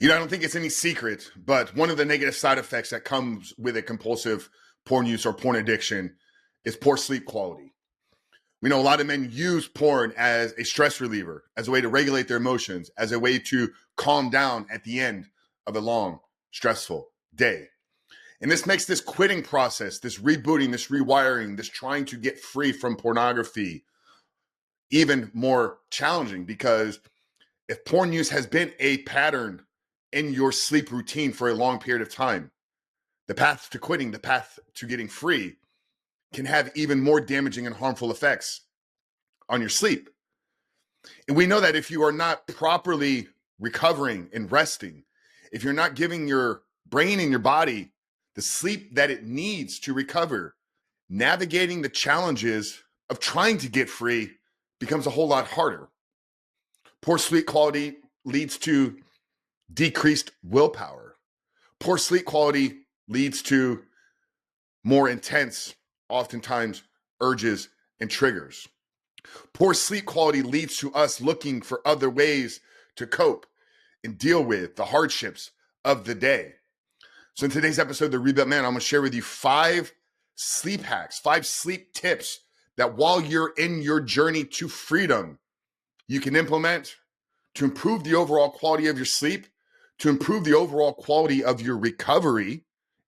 I don't think it's any secret, but one of the negative side effects that comes with a compulsive porn use or porn addiction is poor sleep quality. We know a lot of men use porn as a stress reliever, as a way to regulate their emotions, as a way to calm down at the end of a long, stressful day. And this makes this quitting process, this rebooting, this rewiring, this trying to get free from pornography even more challenging, because if porn use has been a pattern in your sleep routine for a long period of time, the path to quitting, the path to getting free can have even more damaging and harmful effects on your sleep. And we know that if you are not properly recovering and resting, if you're not giving your brain and your body the sleep that it needs to recover, navigating the challenges of trying to get free becomes a whole lot harder. Poor sleep quality leads to decreased willpower. Poor sleep quality leads to more intense, oftentimes, urges and triggers. Poor sleep quality leads to us looking for other ways to cope and deal with the hardships of the day. So in today's episode of The Rebuilt Man, I'm going to share with you 5 sleep hacks, 5 sleep tips that while you're in your journey to freedom, you can implement to improve the overall quality of your sleep, to improve the overall quality of your recovery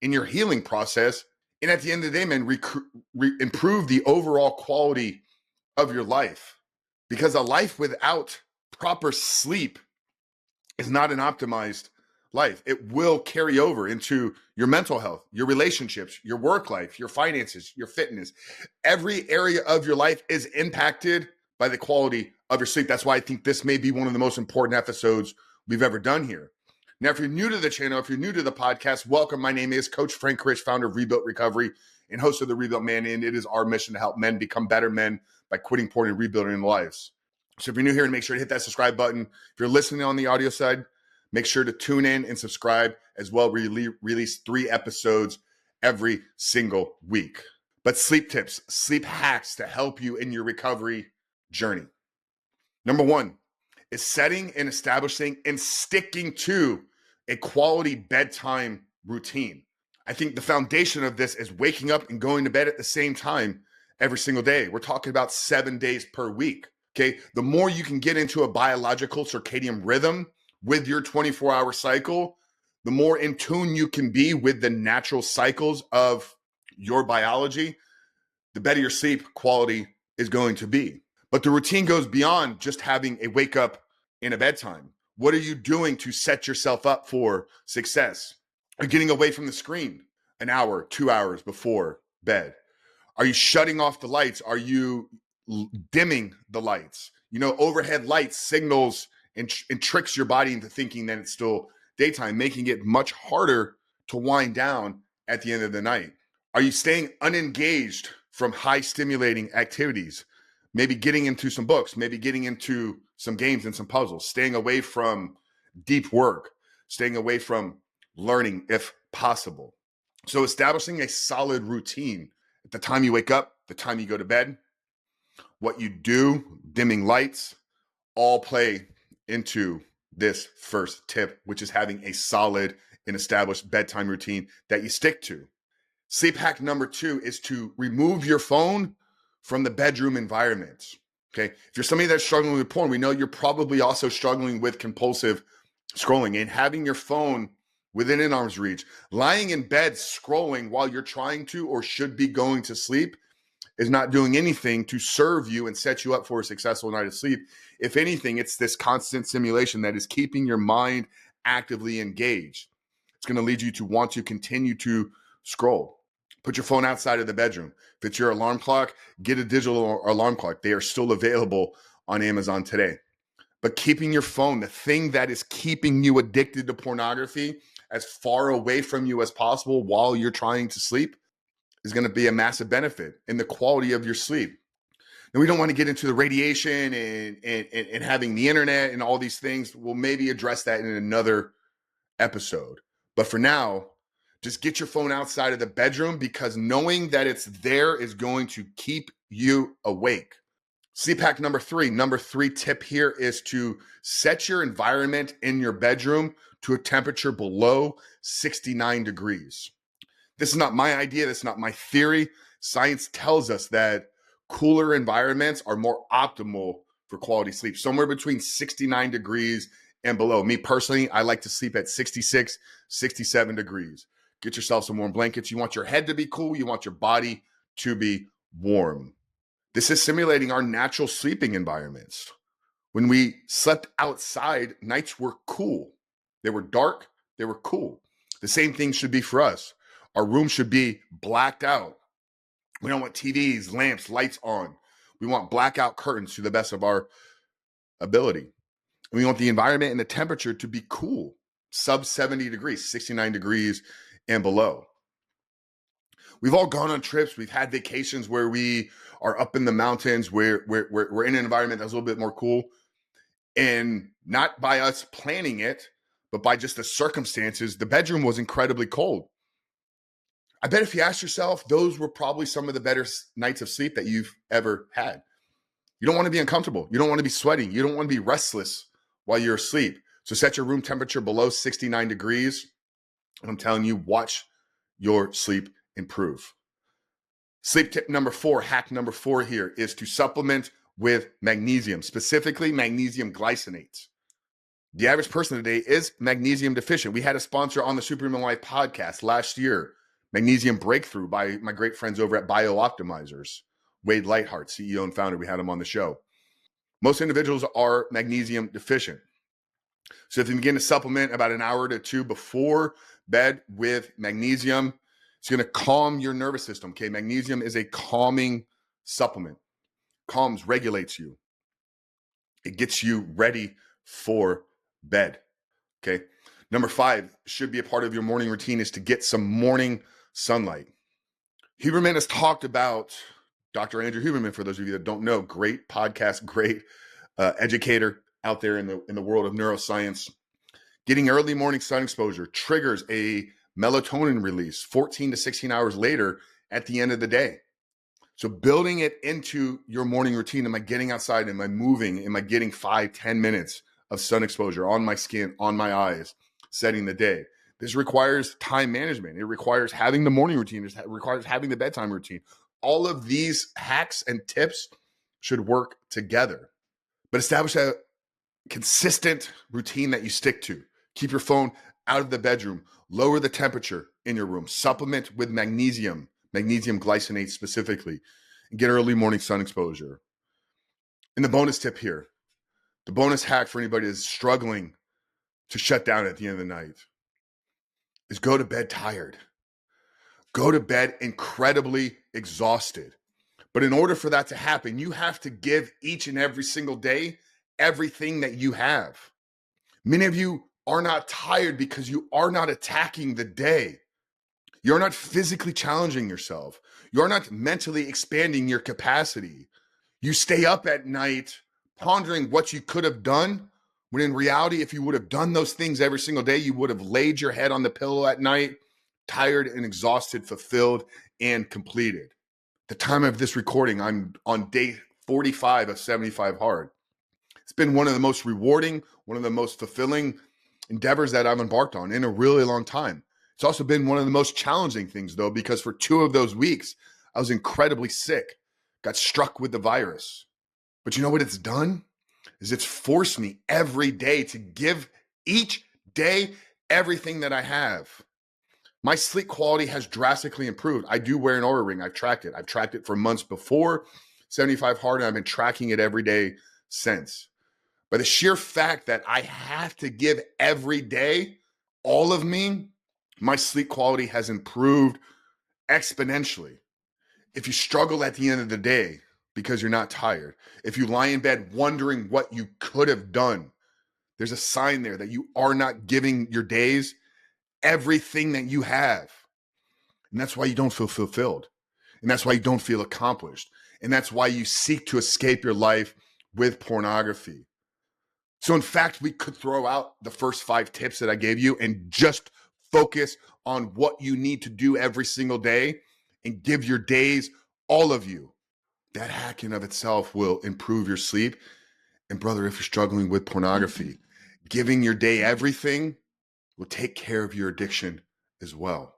in your healing process, and at the end of the day, man, improve the overall quality of your life. Because a life without proper sleep is not an optimized life. It will carry over into your mental health, your relationships, your work life, your finances, your fitness. Every area of your life is impacted by the quality of your sleep. That's why I think this may be one of the most important episodes we've ever done here. Now, if you're new to the channel, if you're new to the podcast, welcome. My name is Coach Frank Rich, founder of Rebuilt Recovery and host of The Rebuilt Man. And it is our mission to help men become better men by quitting porn and rebuilding their lives. So if you're new here, make sure to hit that subscribe button. If you're listening on the audio side, make sure to tune in and subscribe as well. We release 3 episodes every single week. But sleep tips, sleep hacks to help you in your recovery journey. Number 1 is setting and establishing and sticking to a quality bedtime routine. I think the foundation of this is waking up and going to bed at the same time every single day. We're talking about 7 days per week. Okay. The more you can get into a biological circadian rhythm with your 24-hour cycle, the more in tune you can be with the natural cycles of your biology, the better your sleep quality is going to be. But the routine goes beyond just having a wake up and a bedtime. What are you doing to set yourself up for success? Are you getting away from the screen an hour, 2 hours before bed? Are you shutting off the lights? Are you dimming the lights? Overhead lights signals and tricks your body into thinking that it's still daytime, making it much harder to wind down at the end of the night. Are you staying unengaged from high stimulating activities? Maybe getting into some books, maybe getting into some games and some puzzles, staying away from deep work, staying away from learning if possible. So establishing a solid routine at the time you wake up, the time you go to bed, what you do, dimming lights, all play into this first tip, which is having a solid and established bedtime routine that you stick to. Sleep hack number 2 is to remove your phone from the bedroom environment. Okay. If you're somebody that's struggling with porn, we know you're probably also struggling with compulsive scrolling, and having your phone within an arm's reach, lying in bed scrolling while you're trying to or should be going to sleep is not doing anything to serve you and set you up for a successful night of sleep. If anything, it's this constant simulation that is keeping your mind actively engaged. It's going to lead you to want to continue to scroll. Put your phone outside of the bedroom. If it's your alarm clock, get a digital alarm clock. They are still available on Amazon today. But keeping your phone, the thing that is keeping you addicted to pornography, as far away from you as possible while you're trying to sleep, is going to be a massive benefit in the quality of your sleep. Now, we don't want to get into the radiation and having the internet and all these things. We'll maybe address that in another episode. But for now, just get your phone outside of the bedroom, because knowing that it's there is going to keep you awake. Sleep hack number 3. Number 3 tip here is to set your environment in your bedroom to a temperature below 69 degrees. This is not my idea. This is not my theory. Science tells us that cooler environments are more optimal for quality sleep, somewhere between 69 degrees and below. Me personally, I like to sleep at 66, 67 degrees. Get yourself some warm blankets. You want your head to be cool. You want your body to be warm. This is simulating our natural sleeping environments. When we slept outside, nights were cool. They were dark. They were cool. The same thing should be for us. Our room should be blacked out. We don't want TVs, lamps, lights on. We want blackout curtains to the best of our ability. And we want the environment and the temperature to be cool, sub 70 degrees, 69 degrees and below. We've all gone on trips. We've had vacations where we are up in the mountains, where we're in an environment that's a little bit more cool. And not by us planning it, but by just the circumstances, the bedroom was incredibly cold. I bet if you ask yourself, those were probably some of the better nights of sleep that you've ever had. You don't want to be uncomfortable. You don't want to be sweating. You don't want to be restless while you're asleep. So set your room temperature below 69 degrees. And I'm telling you, watch your sleep improve. Sleep tip number 4, hack number 4 here is to supplement with magnesium, specifically magnesium glycinate. The average person today is magnesium deficient. We had a sponsor on the Superhuman Life podcast last year, Magnesium Breakthrough by my great friends over at BioOptimizers. Wade Lightheart, CEO and founder, we had him on the show. Most individuals are magnesium deficient. So if you begin to supplement about an hour to 2 before bed with magnesium, it's going to calm your nervous system. Okay, magnesium is a calming supplement. Calms, regulates you. It gets you ready for bed. Okay. Number 5 should be a part of your morning routine is to get some morning sunlight. Huberman has talked about Dr. Andrew Huberman, for those of you that don't know, great podcast, great educator out there in the world of neuroscience. Getting early morning sun exposure triggers a melatonin release 14 to 16 hours later at the end of the day. So building it into your morning routine, am I getting outside? Am I moving? Am I getting 5-10 minutes of sun exposure on my skin, on my eyes, setting the day? This requires time management. It requires having the morning routine. It requires having the bedtime routine. All of these hacks and tips should work together. But establish a consistent routine that you stick to. Keep your phone out of the bedroom. Lower the temperature in your room. Supplement with magnesium glycinate specifically, and get early morning sun exposure. And the bonus tip here, the bonus hack for anybody that's struggling to shut down at the end of the night is go to bed tired. Go to bed incredibly exhausted. But in order for that to happen, you have to give each and every single day everything that you have. Many of you are not tired because you are not attacking the day. You're not physically challenging yourself. You're not mentally expanding your capacity. You stay up at night pondering what you could have done, when in reality, if you would have done those things every single day, you would have laid your head on the pillow at night, tired and exhausted, fulfilled and completed. The time of this recording, I'm on day 45 of 75 Hard. It's been one of the most rewarding, one of the most fulfilling endeavors that I've embarked on in a really long time. It's also been one of the most challenging things, though, because for 2 of those weeks, I was incredibly sick, got struck with the virus. But you know what it's done? Is it's forced me every day to give each day everything that I have. My sleep quality has drastically improved. I do wear an Oura ring. I've tracked it. I've tracked it for months before 75 Hard, and I've been tracking it every day since. But the sheer fact that I have to give every day all of me, my sleep quality has improved exponentially. If you struggle at the end of the day because you're not tired, if you lie in bed wondering what you could have done, there's a sign there that you are not giving your days everything that you have. And that's why you don't feel fulfilled. And that's why you don't feel accomplished. And that's why you seek to escape your life with pornography. So in fact, we could throw out the first 5 tips that I gave you and just focus on what you need to do every single day and give your days all of you. that hack in of itself will improve your sleep. And brother, if you're struggling with pornography, giving your day everything will take care of your addiction as well.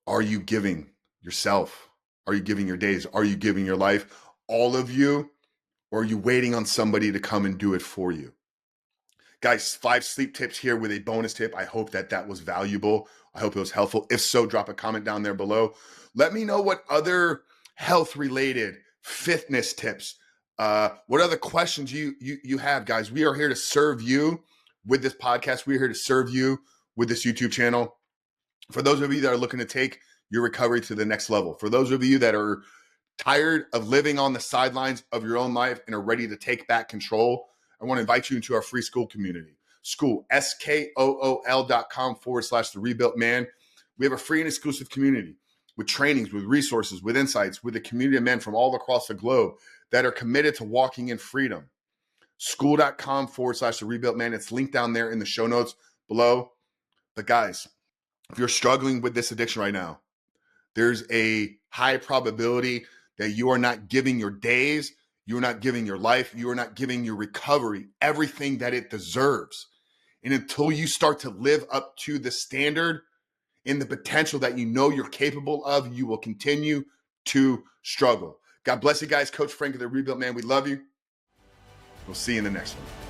Are you giving yourself? Are you giving your days? Are you giving your life? All of you? Or are you waiting on somebody to come and do it for you? Guys, 5 sleep tips here with a bonus tip. I hope that was valuable. I hope it was helpful. If so, drop a comment down there below. Let me know what other health-related fitness tips, what other questions you have, guys. We are here to serve you with this podcast. We are here to serve you with this YouTube channel. For those of you that are looking to take your recovery to the next level, for those of you that are tired of living on the sidelines of your own life and are ready to take back control, I want to invite you into our free school community. School, SKOOL.com/The Rebuilt Man. We have a free and exclusive community with trainings, with resources, with insights, with a community of men from all across the globe that are committed to walking in freedom. School.com/The Rebuilt Man. It's linked down there in the show notes below. But guys, if you're struggling with this addiction right now, there's a high probability that you are not giving your days, you are not giving your life, you are not giving your recovery everything that it deserves. And until you start to live up to the standard and the potential that you know you're capable of, you will continue to struggle. God bless you guys. Coach Frank of The Rebuilt Man, we love you. We'll see you in the next one.